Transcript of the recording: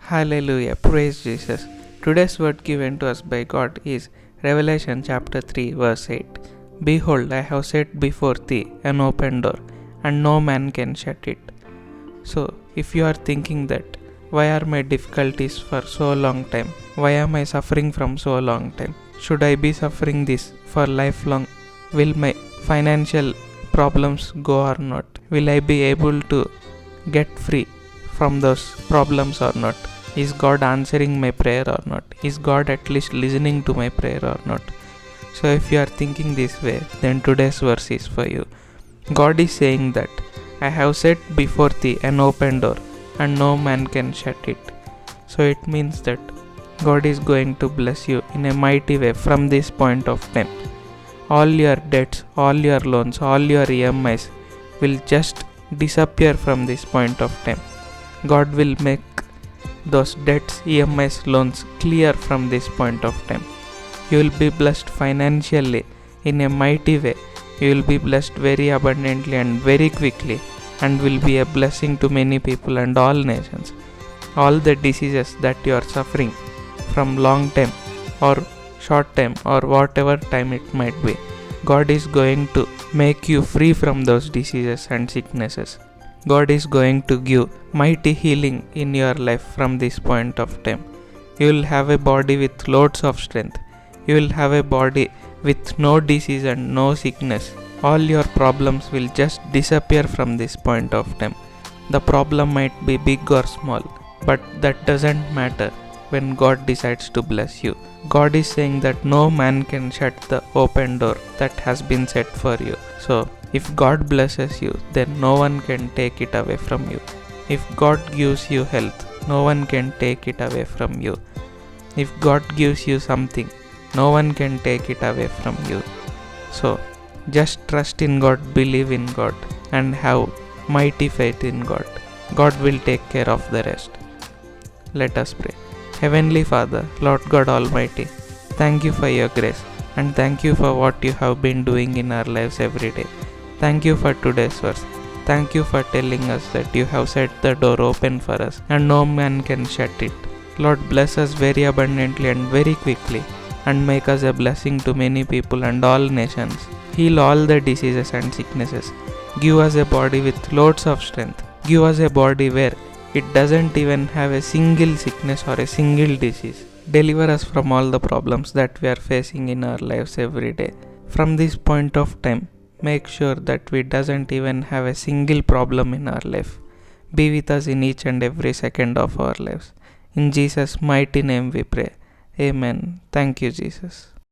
Hallelujah, praise Jesus. Today's word given to us by God is Revelation chapter 3 verse 8. Behold, I have set before thee an open door, and no man can shut it. So, if you are thinking that, why are my difficulties for so long time? Why am I suffering from so long time? Should I be suffering this for lifelong? Will my financial problems go or not? Will I be able to get free from those problems or not? Is God answering my prayer or not? Is God at least listening to my prayer or not? So if you are thinking this way, then today's verse is for you. God is saying that I have set before thee an open door, and no man can shut it. So it means that God is going to bless you in a mighty way from this point of time. All your debts, all your loans, all your EMIs will just disappear from this point of time. God will make those debts, EMIs, loans clear from this point of time. You will be blessed financially in a mighty way. You will be blessed very abundantly and very quickly, and will be a blessing to many people and all nations. All the diseases that you are suffering from long time or short time or whatever time it might be, God is going to make you free from those diseases and sicknesses. God is going to give mighty healing in your life from this point of time. You will have a body with loads of strength. You will have a body with no disease and no sickness. All your problems will just disappear from this point of time. The problem might be big or small, but that doesn't matter when God decides to bless you. God is saying that no man can shut the open door that has been set for you. So, if God blesses you, then no one can take it away from you. If God gives you health, no one can take it away from you. If God gives you something, no one can take it away from you. So, just trust in God, believe in God, and have mighty faith in God. God will take care of the rest. Let us pray. Heavenly Father, Lord God Almighty, thank you for your grace, and thank you for what you have been doing in our lives every day. Thank you for today's verse. Thank you for telling us that you have set the door open for us, and no man can shut it. Lord, bless us very abundantly and very quickly, and make us a blessing to many people and all nations. Heal all the diseases and sicknesses. Give us a body with loads of strength. Give us a body where it doesn't even have a single sickness or a single disease. Deliver us from all the problems that we are facing in our lives every day. From this point of time, make sure that we doesn't even have a single problem in our life. Be with us in each and every second of our lives. In Jesus' mighty name we pray. Amen. Thank you, Jesus.